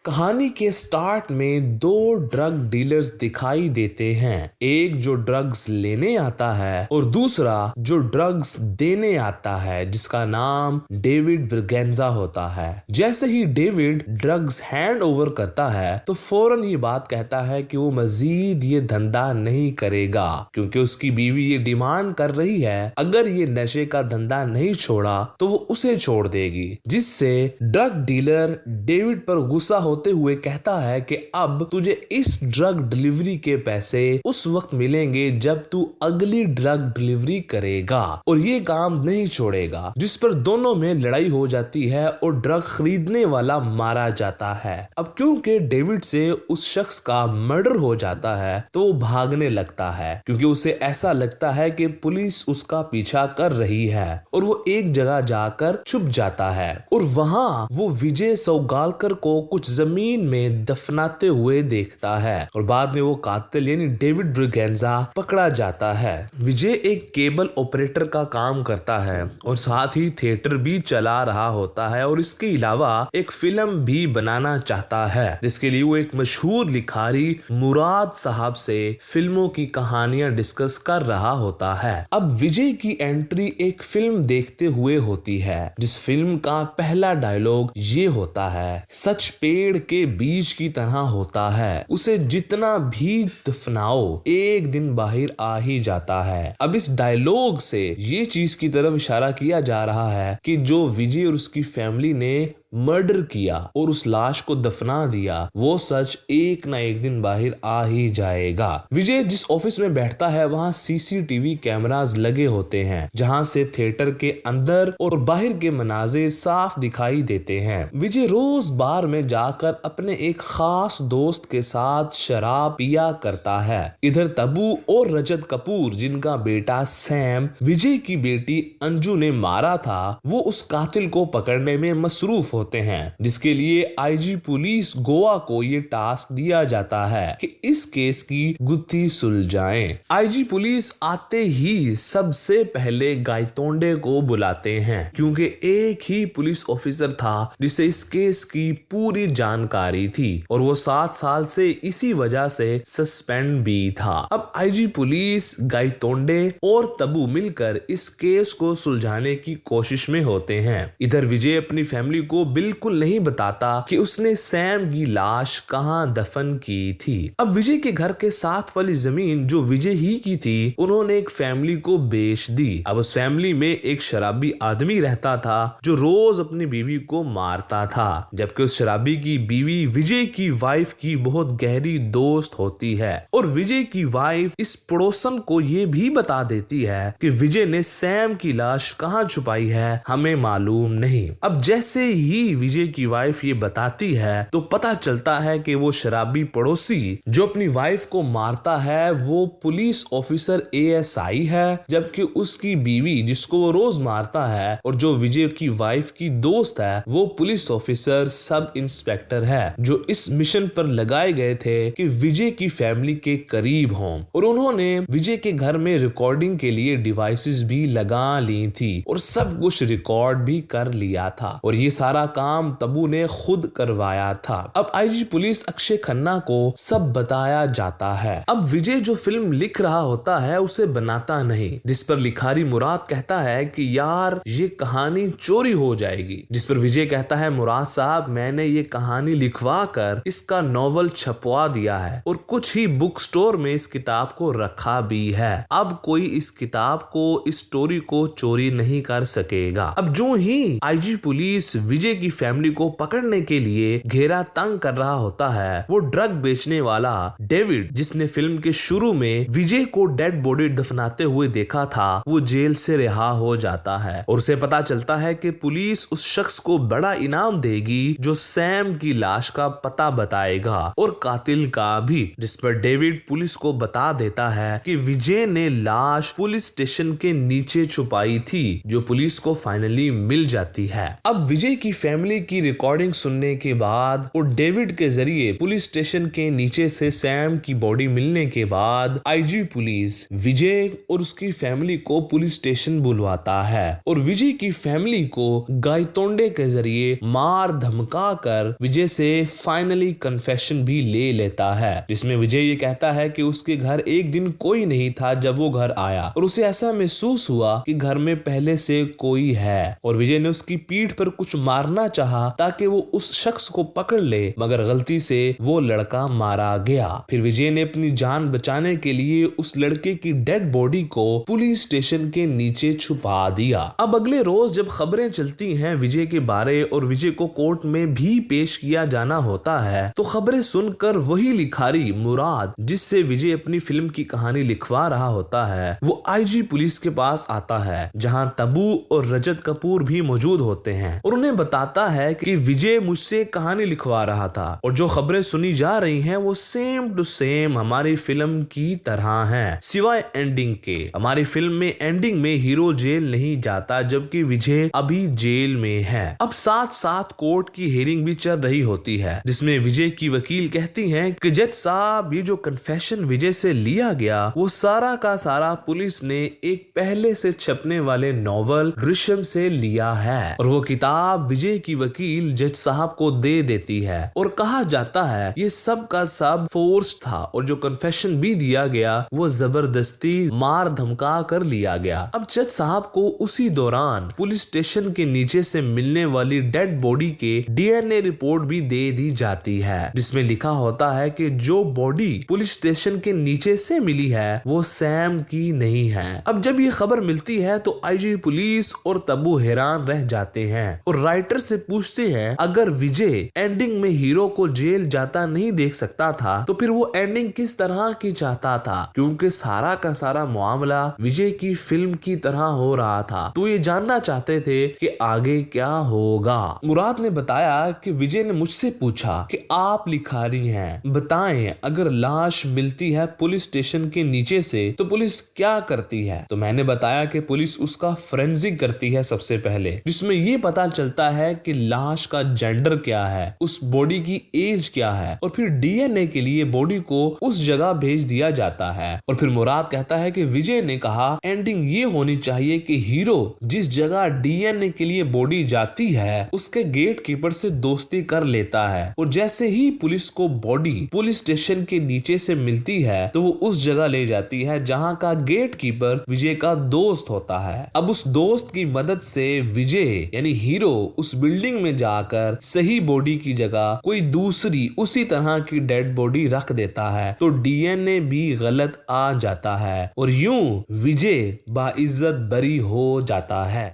कहानी के स्टार्ट में दो ड्रग डीलर्स दिखाई देते हैं। एक जो ड्रग्स लेने आता है और दूसरा जो ड्रग्स देने आता है, जिसका नाम डेविड ब्रिगेंजा होता है। जैसे ही डेविड ड्रग्स हैंड ओवर करता है तो फौरन ये बात कहता है कि वो मजीद ये धंधा नहीं करेगा, क्योंकि उसकी बीवी ये डिमांड कर रही है अगर ये नशे का धंधा नहीं छोड़ा तो वो उसे छोड़ देगी। जिससे ड्रग डीलर डेविड पर गुस्सा होते हुए कहता है कि अब तुझे इस ड्रग डिलीवरी के पैसे उस वक्त मिलेंगे जब तू अगली ड्रग डिलीवरी करेगा और ये काम नहीं छोड़ेगा। जिस पर दोनों में लड़ाई हो जाती है और ड्रग खरीदने वाला मारा जाता है। अब क्योंकि डेविड से उस शख्स का मर्डर हो जाता है तो वो भागने लगता है, क्योंकि उसे ऐसा लगता है कि पुलिस उसका पीछा कर रही है और वो एक जगह जाकर छुप जाता है और वहां वो विजय सौगालकर को कुछ जमीन में दफनाते हुए देखता है और बाद में वो कातिल यानी डेविड ब्रिगेंजा पकड़ा जाता है। विजय एक केबल ऑपरेटर का काम करता है और साथ ही थिएटर भी चला रहा होता है और इसके अलावा एक फिल्म भी बनाना चाहता है, जिसके लिए वो एक मशहूर लिखारी मुराद साहब से फिल्मों की कहानियां डिस्कस कर रहा होता है। अब विजय की एंट्री एक फिल्म देखते हुए होती है, जिस फिल्म का पहला डायलॉग ये होता है, सच पेड़ के बीज की तरह होता है, उसे जितना भी दफनाओ एक दिन बाहर आ ही जाता है। अब इस डायलॉग से ये चीज की तरफ इशारा किया जा रहा है कि जो विजय और उसकी फैमिली ने मर्डर किया और उस लाश को दफना दिया, वो सच एक ना एक दिन बाहर आ ही जाएगा। विजय जिस ऑफिस में बैठता है वहां सीसीटीवी कैमरास लगे होते हैं, जहां से थिएटर के अंदर और बाहर के मनाजिर साफ दिखाई देते हैं। विजय रोज बार में जाकर अपने एक खास दोस्त के साथ शराब पिया करता है। इधर तब्बू और रजत कपूर, जिनका बेटा सैम विजय की बेटी अंजू ने मारा था, वो उस कातिल को पकड़ने में मसरूफ होते हैं, जिसके लिए आईजी पुलिस गोवा को ये टास्क दिया जाता है कि इस केस की गुत्थी सुलझाएं। आईजी पुलिस आते ही सबसे पहले गायतोंडे को बुलाते हैं, क्योंकि एक ही पुलिस ऑफिसर था जिसे इस केस की पूरी जानकारी थी और वो 7 साल से इसी वजह से सस्पेंड भी था। अब आईजी पुलिस, गायतोंडे और तब्बू मिलकर इस केस को सुलझाने की कोशिश में होते हैं। इधर विजय अपनी फैमिली को बिल्कुल नहीं बताता कि उसने सैम की लाश कहां दफन की थी। अब विजय के घर के साथ वाली जमीन जो विजय ही की थी, उन्होंने एक फैमिली को बेच दी। अब उस फैमिली में एक शराबी आदमी रहता था जो रोज अपनी बीवी को मारता था, जबकि उस शराबी की बीवी विजय की वाइफ की बहुत गहरी दोस्त होती है और विजय की वाइफ इस पड़ोसन को ये भी बता देती है कि विजय ने सैम की लाश कहां छुपाई है, हमें मालूम नहीं। अब जैसे ही विजय की वाइफ ये बताती है तो पता चलता है कि वो शराबी पड़ोसी जो अपनी वाइफ को मारता है वो पुलिस ऑफिसर एएसआई है, जबकि उसकी बीवी जिसको वो रोज मारता है और जो विजय की वाइफ की दोस्त है वो पुलिस ऑफिसर सब इंस्पेक्टर है, जो इस मिशन पर लगाए गए थे कि विजय की फैमिली के करीब हों। और उन्होंने विजय के घर में रिकॉर्डिंग के लिए डिवाइसेस भी लगा ली थी और सब कुछ रिकॉर्ड भी कर लिया था और ये सारा काम तब्बू ने खुद करवाया था। अब आईजी पुलिस अक्षय खन्ना को सब बताया जाता है। अब विजय जो फिल्म लिख रहा होता है उसे बनाता नहीं, जिस पर लिखारी मुराद कहता है कि यार ये कहानी चोरी हो जाएगी, जिस पर विजय कहता है मुराद साहब मैंने ये कहानी लिखवा कर इसका नॉवल छपवा दिया है और कुछ ही बुक स्टोर में इस किताब को रखा भी है, अब कोई इस किताब को, इस स्टोरी को चोरी नहीं कर सकेगा। अब जो ही आईजी पुलिस विजय की फैमिली को पकड़ने के लिए घेरा तंग कर रहा होता है, वो ड्रग बेचने वाला डेविड, जिसने फिल्म के शुरू में विजय को डेड बॉडी दफनाते हुए देखा था, वो जेल से रिहा हो जाता है और उसे पता चलता है कि पुलिस उस शख्स को बड़ा इनाम देगी जो सैम की लाश का पता बताएगा और कातिल का भी, जिस पर डेविड पुलिस को बता देता है कि विजय ने लाश पुलिस स्टेशन के नीचे छुपाई थी, जो पुलिस को फाइनली मिल जाती है। अब विजय की फैमिली की रिकॉर्डिंग सुनने के बाद और डेविड के जरिए पुलिस स्टेशन के नीचे से सैम की बॉडी मिलने के बाद आईजी पुलिस विजय और उसकी फैमिली को पुलिस स्टेशन बुलवाता है और विजय की फैमिली को गायतोंडे के जरिए मार धमका कर विजय से फाइनली कन्फेशन भी ले लेता है, जिसमें विजय ये कहता है कि उसके घर एक दिन कोई नहीं था जब वो घर आया और उसे ऐसा महसूस हुआ कि घर में पहले से कोई है और विजय ने उसकी पीठ पर कुछ मारना चाहा ताकि वो उस शख्स को पकड़ ले, मगर गलती से वो लड़का मारा गया। फिर विजय ने अपनी जान बचाने के लिए उस लड़के की डेड बॉडी को पुलिस स्टेशन के नीचे छुपा दिया। अब अगले रोज जब खबरें चलती हैं विजय के बारे और विजय को कोर्ट में भी पेश किया जाना होता है, तो खबरें सुनकर वही लिखारी मुराद जिससे विजय अपनी फिल्म की कहानी लिखवा रहा होता है, वो आईजी पुलिस के पास आता है जहां तब्बू और रजत कपूर भी मौजूद होते हैं और उन्हें बताता है कि विजय मुझसे कहानी लिखवा रहा था और जो खबरें सुनी जा रही हैं वो सेम टू सेम हमारी फिल्म की तरह हैं, सिवाय एंडिंग के। हमारी फिल्म में एंडिंग में हीरो जेल नहीं जाता जबकि विजय अभी जेल में है। अब साथ साथ कोर्ट की हियरिंग भी चल रही होती है जिसमें विजय की वकील कहती हैं कि जज साहब ये जो कन्फेशन विजय से लिया गया वो सारा का सारा पुलिस ने एक पहले से छपने वाले नॉवल ऋषम से लिया है और वो किताब विजय की वकील जज साहब को दे देती है और कहा जाता है ये सब का सब फोर्स था और जो कन्फेशन भी दिया गया वो जबरदस्ती मार धमका कर लिया गया। अब जज साहब को उसी दौरान पुलिस स्टेशन के नीचे से मिलने वाली डेड बॉडी के डीएनए रिपोर्ट भी दे दी जाती है जिसमें लिखा होता है कि जो बॉडी पुलिस स्टेशन के नीचे से मिली है वो सैम की नहीं है। अब जब ये खबर मिलती है तो आईजी पुलिस और तब्बू हैरान रह जाते हैं और राइटर से पूछते हैं अगर विजय एंडिंग में हीरो को जेल जाता नहीं देख सकता था तो फिर वो एंडिंग किस तरह की चाहता था, क्योंकि सारा का सारा मामला विजय की फिल्म की तरह हो रहा था। तो ये जानना चाहते थे कि आगे क्या होगा। मुराद ने बताया कि विजय ने मुझसे पूछा कि आप लिखारी हैं, बताएं अगर लाश मिलती है पुलिस स्टेशन के नीचे से तो पुलिस क्या करती है। तो मैंने बताया कि पुलिस उसका फोरेंसिक करती है सबसे पहले, जिसमें ये पता चलता है कि लाश का जेंडर क्या है, उस बॉडी की एज क्या है और फिर डीएनए के लिए बॉडी को उस जगह भेज दिया जाता है। और फिर मुराद कहता है कि विजय ने कहा एंडिंग ये होनी चाहिए कि हीरो जिस जगह डीएनए के लिए बॉडी जाती है उसके गेट कीपर से दोस्ती कर लेता है और जैसे ही पुलिस को बॉडी पुलिस स्टेशन के नीचे से मिलती है तो वो उस जगह ले जाती है जहां का गेट कीपर विजय का दोस्त होता है। अब उस दोस्त की मदद से विजय यानी हीरो उस बिल्डिंग में जाकर सही बॉडी की जगह कोई दूसरी उसी तरह की डेड बॉडी रख देता है तो डीएनए भी गलत आ जाता है और यूं विजय बाइज्जत बरी हो जाता है।